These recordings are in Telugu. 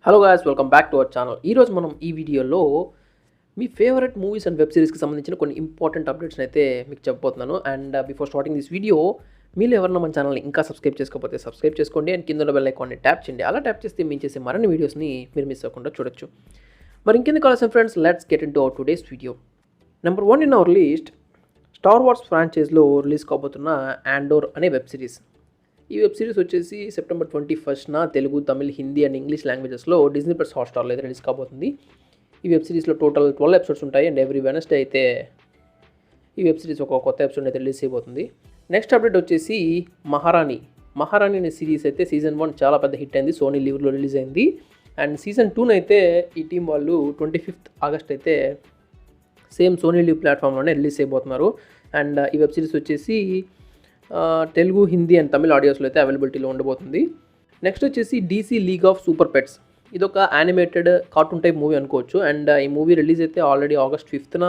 Hello guys, welcome back to our channel. ఈరోజు మనం ఈ వీడియోలో మీ ఫేవరెట్ మూవీస్ అండ్ వెబ్ సిరీస్కి సంబంధించిన కొన్ని ఇంపార్టెంట్ అప్డేట్స్ అయితే మీకు చెప్పబోతున్నాను. And before starting this video, మీరు ఎవరైనా మన ఛానల్ని ఇంకా సబ్స్క్రైబ్ చేసుకోకపోతే సబ్స్క్రైబ్ చేసుకోండి. అండ్ కింద బెల్ ఐకాన్ని ట్యాప్ చేయండి. అలా ట్యాప్ చేస్తే మేము చేసే మరిన్ని వీడియోస్ని మీరు మిస్ అవ్వకుండా చూడొచ్చు. మరి ఇంకెందుకు కావాల్సిన friends, let's get into our today's video. Number 1 in our list, Star Wars ఫ్రాంచైజ్లో రిలీజ్ కాబోతున్న ఆండోర్ అనే వెబ్ సిరీస్. ఈ వెబ్ సిరీస్ వచ్చేసి సెప్టెంబర్ 21న తెలుగు, తమిళ్, హిందీ అండ్ ఇంగ్లీష్ లాంగ్వేజెస్లో డిజ్నీ ప్లస్ హాట్‌స్టార్లో అయితే రిలీజ్ కాబోతుంది. ఈ వెబ్ సిరీస్లో టోటల్ 12 ఎపిసోడ్స్ ఉంటాయి. అండ్ ఎవ్రీ వెడ్నెస్డే అయితే ఈ వెబ్ సిరీస్ ఒక కొత్త ఎపిసోడ్ అయితే రిలీజ్ అయిపోతుంది. నెక్స్ట్ అప్డేట్ వచ్చేసి మహారాణి అనే సిరీస్ అయితే సీజన్ 1 చాలా పెద్ద హిట్ అయింది. సోనీ లీవ్లో రిలీజ్ అయింది. అండ్ సీజన్ 2 అయితే ఈ టీం వాళ్ళు 25th ఆగస్ట్ అయితే సేమ్ సోనీ లీవ్ ప్లాట్ఫామ్లోనే రిలీజ్ అయిపోతున్నారు. అండ్ ఈ వెబ్ సిరీస్ వచ్చేసి తెలుగు, హిందీ అండ్ తమిళ్ ఆడియోస్లో అయితే అవైలబిలిటీలో ఉండబోతుంది. నెక్స్ట్ వచ్చేసి DC League of Super Pets. ఇదొక యానిమేటెడ్ కార్టూన్ టైప్ మూవీ అనుకోవచ్చు. అండ్ ఈ మూవీ రిలీజ్ అయితే ఆల్రెడీ ఆగస్ట్ 5న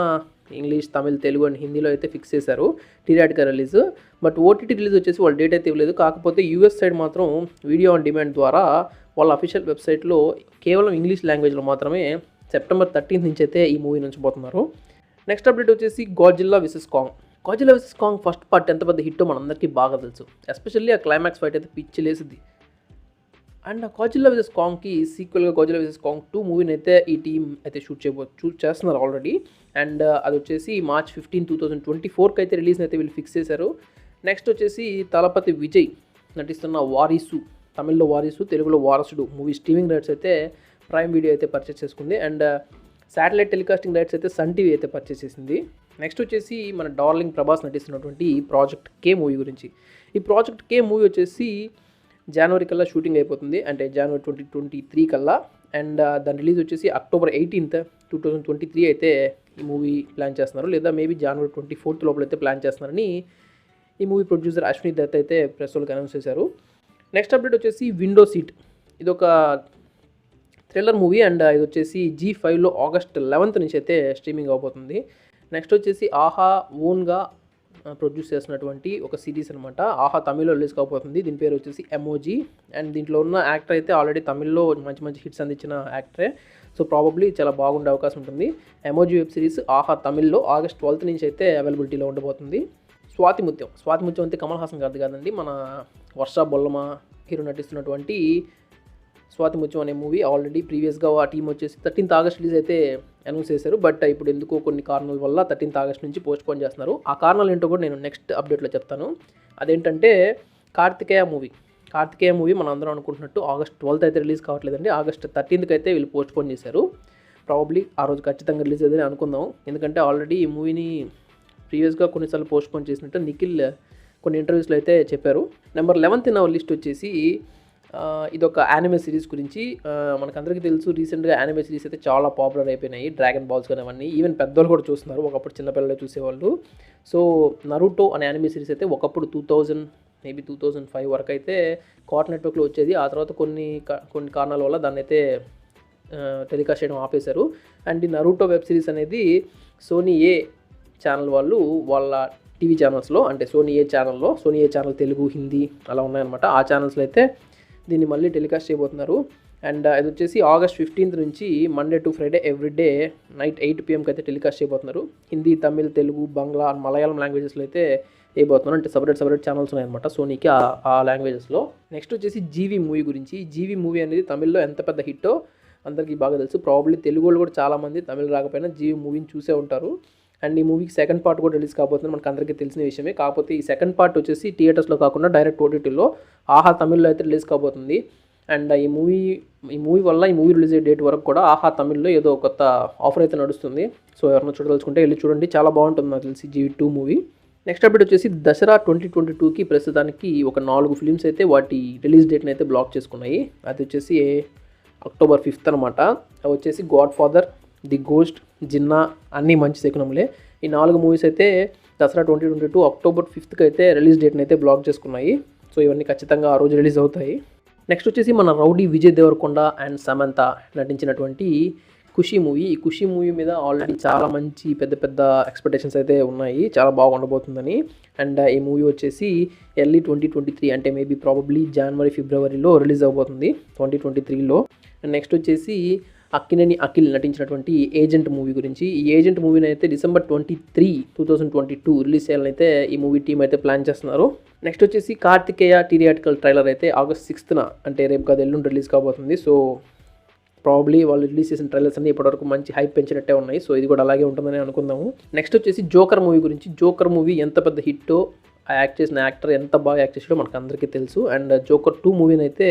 ఇంగ్లీష్, తమిళ్, తెలుగు అండ్ హిందీలో అయితే ఫిక్స్ చేశారు theatrical release. But OTT release వచ్చేసి వాళ్ళు డేట్ అయితే ఇవ్వలేదు. కాకపోతే యూఎస్ సైడ్ మాత్రం వీడియో ఆన్ డిమాండ్ ద్వారా వాళ్ళ అఫీషియల్ వెబ్సైట్లో కేవలం ఇంగ్లీష్ లాంగ్వేజ్లో మాత్రమే సెప్టెంబర్ 13th నుంచి అయితే ఈ మూవీ నుంచిపోతున్నారు. నెక్స్ట్ అప్డేట్ వచ్చేసి Godzilla versus Kong first part ఎంత పెద్ద హిట్టో మనందరికీ బాగా తెలుసు. ఎస్పెషల్లీ ఆ క్లైమాక్స్ ఫైట్ అయితే పిచ్చి లేసింది. అండ్ ఆ గాడ్జిల్లా విసెస్ కాంగ్కి సీక్వెల్గా గాడ్జిల్లా విసెస్ కాంగ్ 2 మూవీని అయితే ఈ టీం అయితే షూట్ చేస్తున్నారు ఆల్రెడీ. అండ్ అది వచ్చేసి March 15, 2024కి అయితే రిలీజ్ అయితే వీళ్ళు ఫిక్స్ చేశారు. నెక్స్ట్ వచ్చేసి తలపతి విజయ్ నటిస్తున్న వారీసు, తమిళ్లో వారీసు, తెలుగులో వారసుడు మూవీ స్ట్రీమింగ్ రైట్స్ అయితే ప్రైమ్ వీడియో అయితే పర్చేస్ చేసుకుంది. అండ్ శాటిలైట్ టెలికాస్టింగ్ రైట్స్ అయితే సన్ టీవీ అయితే పర్చేస్ చేసింది. నెక్స్ట్ వచ్చేసి మన డార్లింగ్ ప్రభాస్ నటిస్తున్నటువంటి ప్రాజెక్ట్ కే మూవీ గురించి. ఈ ప్రాజెక్ట్ కే మూవీ వచ్చేసి జనవరి కల్లా షూటింగ్ అయిపోతుంది. అంటే జనవరి 2023 కల్లా. అండ్ దాని రిలీజ్ వచ్చేసి October 18th, 2023 అయితే ఈ మూవీ ప్లాన్ చేస్తున్నారు. లేదా మేబీ January 24th లోపల అయితే ప్లాన్ చేస్తున్నారని ఈ మూవీ ప్రొడ్యూసర్ అశ్విని దత్ అయితే ప్రెస్ వాళ్ళకి అనౌన్స్ చేశారు. నెక్స్ట్ అప్డేట్ వచ్చేసి విండో సీట్. ఇదొక థ్రిల్లర్ మూవీ. అండ్ ఇది వచ్చేసి G5లో August 11th నుంచి అయితే స్ట్రీమింగ్ అవబోతుంది. నెక్స్ట్ వచ్చేసి ఆహా ఓన్గా ప్రొడ్యూస్ చేసినటువంటి ఒక సిరీస్ అనమాట. ఆహా తమిళ్లో రిలీజ్ కాబోతుంది. దీని పేరు వచ్చేసి ఎమోజీ. అండ్ దీంట్లో ఉన్న యాక్టర్ అయితే ఆల్రెడీ తమిళ్లో మంచి హిట్స్ అందించిన యాక్టరే. సో ప్రాబబ్లీ చాలా బాగుండే అవకాశం ఉంటుంది. ఎమోజీ వెబ్ సిరీస్ ఆహా తమిళ్లో August 12th నుంచి అయితే అవైలబిలిటీలో ఉండబోతుంది. స్వాతి ముత్యం అంటే కమల్ హాసన్ గారిది కాదండి, మన వర్ష బొల్లమ హీరో నటిస్తున్నటువంటి స్వాతి ముత్యం అనే మూవీ ఆల్రెడీ ప్రీవియస్గా ఆ టీం వచ్చేసి 13th ఆగస్ట్ రిలీజ్ అయితే అనౌన్స్ చేశారు. బట్ ఇప్పుడు ఎందుకో కొన్ని కారణాల వల్ల 13th ఆగస్ట్ నుంచి పోస్ట్పోన్ చేస్తున్నారు. ఆ కారణాలు ఏంటో కూడా నేను నెక్స్ట్ అప్డేట్లో చెప్తాను. అదేంటంటే కార్తికేయ మూవీ మనం అందరం అనుకుంటున్నట్టు August 12th అయితే రిలీజ్ కావట్లేదండి. August 13th అయితే వీళ్ళు పోస్ట్పోన్ చేశారు. ప్రాబబ్లీ ఆ రోజు ఖచ్చితంగా రిలీజ్ అయ్యేదని అనుకుందాం. ఎందుకంటే ఆల్రెడీ ఈ మూవీని ప్రీవియస్గా కొన్నిసార్లు పోస్ట్పోన్ చేసినట్టు నిఖిల్ కొన్ని ఇంటర్వ్యూస్లో అయితే చెప్పారు. Number 11th in our list వచ్చేసి ఇదొక యానిమే సిరీస్ గురించి. మనకందరికీ తెలుసు, రీసెంట్గా యానిమే సిరీస్ అయితే చాలా పాపులర్ అయిపోయినాయి. డ్రాగన్ బాల్స్ కానీ అవన్నీ ఈవెన్ పెద్దవాళ్ళు కూడా చూస్తున్నారు. ఒకప్పుడు చిన్నపిల్లలే చూసేవాళ్ళు. సో నరుటో అనే యానిమే సిరీస్ అయితే ఒకప్పుడు 2005 వరకు అయితే కార్టూన్ నెట్వర్క్లో వచ్చేది. ఆ తర్వాత కొన్ని కారణాల వల్ల దాన్ని అయితే టెలికాస్ట్ చేయడం ఆపేశారు. అండ్ ఈ నరుటో వెబ్ సిరీస్ అనేది సోనీ ఏ ఛానల్ వాళ్ళు వాళ్ళ టీవీ ఛానల్స్లో, అంటే Sony Yay channel Telugu, Hindi అలా ఉన్నాయన్నమాట. ఆ ఛానల్స్లో అయితే దీన్ని మళ్ళీ టెలికాస్ట్ చేయబోతున్నారు. అండ్ ఇది వచ్చేసి August 15th నుంచి Monday to Friday everyday night 8 PM అయితే టెలికాస్ట్ చేయబోతున్నారు. హిందీ, తమిళ్, తెలుగు, బంగ్లా అండ్ మలయాళం లాంగ్వేజెస్లో అయితే వేయబోతున్నారు. అంటే సపరేట్ ఛానల్స్ ఉన్నాయన్నమాట సోనీకి ఆ లాంగ్వేజెస్లో. నెక్స్ట్ వచ్చేసి జీవి మూవీ గురించి. జీవి మూవీ అనేది తమిళ్లో ఎంత పెద్ద హిట్టో అందరికీ బాగా తెలుసు. ప్రాబబ్లీ తెలుగు వాళ్ళు కూడా చాలామంది తమిళ్ రాకపోయినా జీవి మూవీని చూసే ఉంటారు. అండ్ ఈ మూవీకి సెకండ్ పార్ట్ కూడా రిలీజ్ కాబోతుంది, మనకు అందరికీ తెలిసిన విషయమే. కాకపోతే ఈ సెకండ్ పార్ట్ వచ్చేసి థియేటర్స్లో కాకుండా డైరెక్ట్ ఓటీటీలో ఆహా తమిళ్లో అయితే రిలీజ్ కాబోతుంది. అండ్ ఈ మూవీ వల్ల ఈ మూవీ రిలీజ్ అయ్యే డేట్ వరకు కూడా ఆహా తమిళ్లో ఏదో కొత్త ఆఫర్ అయితే నడుస్తుంది. సో ఎవరైనా చూడదలుచుకుంటే వెళ్ళి చూడండి, చాలా బాగుంటుంది నాకు తెలిసి GV2 మూవీ. నెక్స్ట్ అప్డేట్ వచ్చేసి దసరా 2022కి ప్రస్తుతానికి ఒక 4 ఫిలిమ్స్ అయితే వాటి రిలీజ్ డేట్ని అయితే బ్లాక్ చేసుకున్నాయి. అది వచ్చేసి October 5th అనమాట. అవి వచ్చేసి Godfather, the ghost, Ginna Anni Manchi శకునములే. ఈ 4 మూవీస్ అయితే దసరా 2022 October 5th అయితే రిలీజ్ డేట్ని అయితే బ్లాక్ చేసుకున్నాయి. సో ఇవన్నీ ఖచ్చితంగా ఆ రోజు రిలీజ్ అవుతాయి. నెక్స్ట్ వచ్చేసి మన రౌడీ విజయ్ దేవరకొండ అండ్ సమంత నటించినటువంటి ఖుషి మూవీ. ఈ ఖుషి మూవీ మీద ఆల్రెడీ చాలా మంచి పెద్ద ఎక్స్పెక్టేషన్స్ అయితే ఉన్నాయి, చాలా బాగా ఉండబోతుందని. అండ్ ఈ మూవీ వచ్చేసి ఎర్లీ 2023 అంటే మేబీ ప్రాబబ్లీ January, Februaryలో రిలీజ్ అవబోతుంది 2023లో. అండ్ నెక్స్ట్ వచ్చేసి అక్కినేని అఖిల్ నటించినటువంటి ఏజెంట్ మూవీ గురించి. ఈ ఏజెంట్ మూవీని అయితే December 23, 2022 రిలీజ్ చేయాలని అయితే ఈ మూవీ టీం అయితే ప్లాన్ చేస్తున్నారు. నెక్స్ట్ వచ్చేసి కార్తికేయ థియేట్రికల్ ట్రైలర్ అయితే August 6th అంటే రేపు కాదు ఎల్లుండి రిలీజ్ కాబోతుంది. సో ప్రాబ్లీ వాళ్ళు రిలీజ్ చేసిన ట్రైలర్స్ అన్ని ఇప్పటివరకు మంచి హైప్ పెంచినట్టే ఉన్నాయి. సో ఇది కూడా అలాగే ఉంటుందని అనుకుందాము. నెక్స్ట్ వచ్చేసి జోకర్ మూవీ గురించి. జోకర్ మూవీ ఎంత పెద్ద హిట్టో, ఆ యాక్ట్ చేసిన యాక్టర్ ఎంత బాగా యాక్ట్ చేసాడో మనకు అందరికీ తెలుసు. అండ్ జోకర్ 2 మూవీని అయితే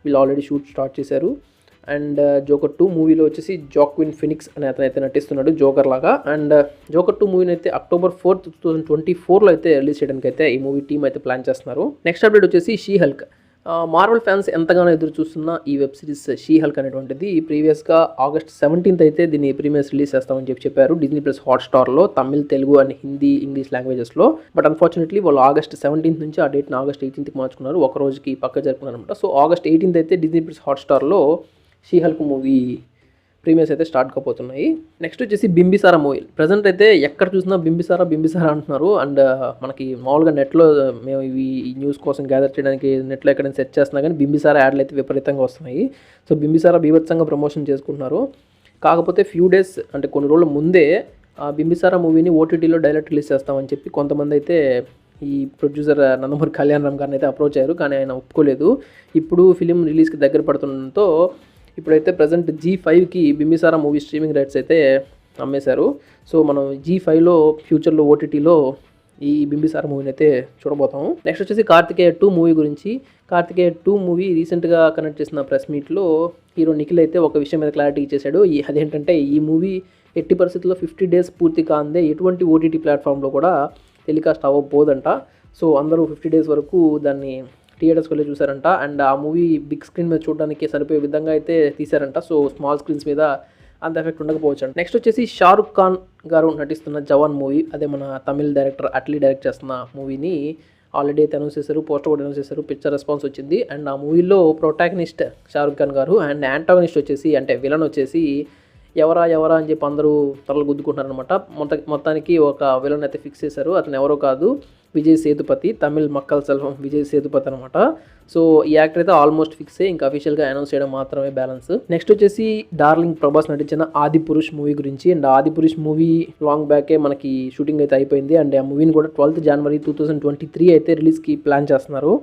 వీళ్ళు ఆల్రెడీ షూట్ స్టార్ట్ చేశారు. అండ్ జోకర్ 2 మూవీలో వచ్చేసి జాక్విన్ ఫినిక్స్ అనే అతను అయితే నటిస్తున్నాడు జోకర్ లాగా. అండ్ జోకర్ 2 మూవీని అయితే October 4th, 2024లో అయితే రిలీజ్ చేయడానికి అయితే ఈ మూవీ టీం అయితే ప్లాన్ చేస్తున్నారు. నెక్స్ట్ అప్డేట్ వచ్చేసి షీ హల్క్. మార్వెల్ ఫ్యాన్స్ ఎంతగానో ఎదురు చూస్తున్న ఈ వెబ్ సిరీస్ షీ హల్క్ అనేటువంటిది ప్రీవియస్గా August 17th అయితే దీన్ని ప్రీమియర్స్ రిలీజ్ చేస్తామని చెప్పారు Disney+ హాట్స్టార్లో, తమిళ్, తెలుగు అండ్ హిందీ, ఇంగ్లీష్ లాంగ్వేజెస్లో. బట్ అన్ఫార్చునేట్లీ వాళ్ళు August 17th నుంచి ఆ డేట్ని August 18th మార్చుకున్నారు. ఒక రోజుకి పక్క జరుపుకున్నారు అనమాట. సో August 18th అయితే Disney+ హాట్స్టార్లో షీ హల్క్ మూవీ ప్రీమియర్స్ అయితే స్టార్ట్ కాబోతున్నాయి. నెక్స్ట్ వచ్చేసి బింబిసారా మూవీ. ప్రజెంట్ అయితే ఎక్కడ చూసినా బింబిసారా అంటున్నారు. అండ్ మనకి మామూలుగా నెట్లో మేము ఈ న్యూస్ కోసం గ్యాదర్ చేయడానికి నెట్లో ఎక్కడైనా సెర్చ్ చేస్తున్నా కానీ బింబిసారా యాడ్లు అయితే విపరీతంగా వస్తున్నాయి. సో బింబిసారా బీభత్సంగా ప్రమోషన్ చేసుకుంటున్నారు. కాకపోతే ఫ్యూ డేస్ అంటే కొన్ని రోజుల ముందే ఆ బింబిసారా మూవీని OTTలో డైరెక్ట్ రిలీజ్ చేస్తామని చెప్పి కొంతమంది అయితే ఈ ప్రొడ్యూసర్ నందమూరి కళ్యాణ్ రామ్ గారిని అయితే అప్రోచ్ అయ్యారు. కానీ ఆయన ఒప్పుకోలేదు. ఇప్పుడు ఫిలిం రిలీజ్కి దగ్గర పడుతుండడంతో ఇప్పుడైతే ప్రజెంట్ G5కి బింబిసారా మూవీ స్ట్రీమింగ్ రైట్స్ అయితే అమ్మేశారు. సో మనం G5లో ఫ్యూచర్లో OTTలో ఈ బింబిసారా మూవీని అయితే చూడబోతాము. నెక్స్ట్ వచ్చేసి కార్తికేయ 2 మూవీ గురించి. కార్తికేయ 2 మూవీ రీసెంట్గా కనెక్ట్ చేసిన ప్రెస్ మీట్లో హీరో నిఖిల్ అయితే ఒక విషయం మీద క్లారిటీ ఇచ్చేశాడు. అదేంటంటే ఈ మూవీ ఎట్టి పరిస్థితుల్లో 50 days పూర్తి కాందే ఎటువంటి OTT ప్లాట్ఫామ్లో కూడా టెలికాస్ట్ అవ్వబోదంట. సో అందరూ 50 days వరకు దాన్ని థియేటర్స్కి వెళ్ళి చూసారంట. అండ్ ఆ మూవీ బిగ్ స్క్రీన్ మీద చూడడానికి సరిపోయే విధంగా అయితే తీశారంట. సో స్మాల్ స్క్రీన్స్ మీద అంత ఎఫెక్ట్ ఉండకపోవచ్చు అంట. నెక్స్ట్ వచ్చేసి షారుఖ్ ఖాన్ గారు నటిస్తున్న జవాన్ మూవీ, అదే మన తమిళ్ డైరెక్టర్ అట్లీ డైరెక్ట్ చేస్తున్న మూవీని ఆల్రెడీ అయితే అనౌన్స్ చేశారు, పోస్టర్ కూడా అనౌన్స్ చేశారు, పిక్చర్ రెస్పాన్స్ వచ్చింది. అండ్ ఆ మూవీలో ప్రొటాగనిస్ట్ షారుఖ్ ఖాన్ గారు అండ్ యాంటాగనిస్ట్ వచ్చేసి అంటే విలన్ వచ్చేసి ఎవరా అని చెప్పి అందరూ తలలు గుద్దుకుంటున్నారనమాట. మొత్తానికి ఒక విలన్ అయితే ఫిక్స్ చేశారు. అతను ఎవరో కాదు, విజయ్ సేతుపతి, తమిళ్ మక్కల్ సెల్వం విజయ్ సేతుపతి అనమాట. సో ఈ యాక్టర్ అయితే ఆల్మోస్ట్ ఫిక్సే, ఇంకా అఫీషియల్గా అనౌన్స్ చేయడం మాత్రమే బ్యాలెన్స్. నెక్స్ట్ వచ్చేసి డార్లింగ్ ప్రభాస్ నటించిన ఆదిపురుష్ మూవీ గురించి. అండ్ ఆదిపురుష్ మూవీ లాంగ్ బ్యాకే మనకి షూటింగ్ అయితే అయిపోయింది. అండ్ ఆ మూవీని కూడా 12th January 2023 అయితే రిలీజ్కి ప్లాన్ చేస్తున్నారు.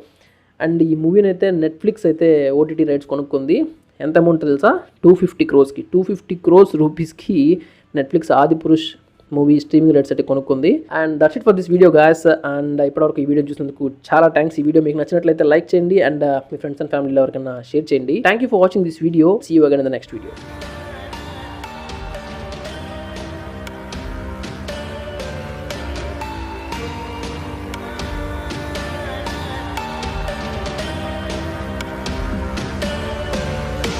అండ్ ఈ మూవీని అయితే నెట్ఫ్లిక్స్ అయితే OTT రైట్స్ కొనుక్కుంది. ఎంత అమౌంట్ తెలుసా? 250 crores 250 crores రూపీస్కి Netflix Adipurush movie streaming rights అయితే కొనుక్కుంది. And that's it for this video guys. And ఇప్పటివరకు ఈ వీడియో చూసినందుకు చాలా థ్యాంక్స్. ఈ వీడియో మీకు నచ్చినట్లయితే లైక్ చేయండి అండ్ మీ ఫ్రెండ్స్ అండ్ ఫ్యామిలీలో ఎవరికైనా షేర్ చేయండి. Thank you for watching this video. See you again in the next video.